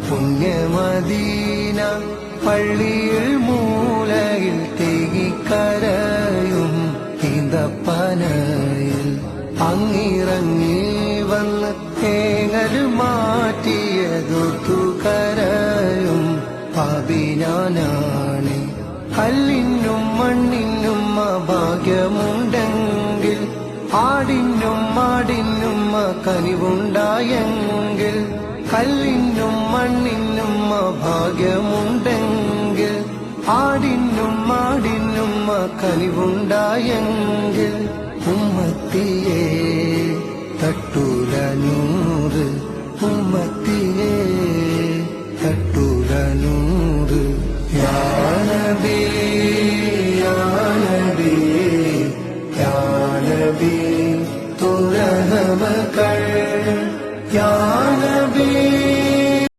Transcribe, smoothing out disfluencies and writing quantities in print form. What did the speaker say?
പുണ്യമദീന പള്ളിയിൽ മൂലയിൽ തേകിക്കരയും ഈന്തപ്പനയിൽ അങ്ങിറങ്ങി വന്ന് തേങ്ങൽ മാറ്റിയതൊത്തു കരയും പാപിനാനാണ്. കല്ലിനും മണ്ണിനും ഭാഗ്യമുണ്ടെങ്കിൽ ആടിനും മാടിനും കനിവുണ്ടായെങ്കിൽ കല്ലിനും മണ്ണിനും ഭാഗ്യമുണ്ടെങ്കിൽ ആടിനും മാടിനും കനിവുണ്ടായെങ്കിൽ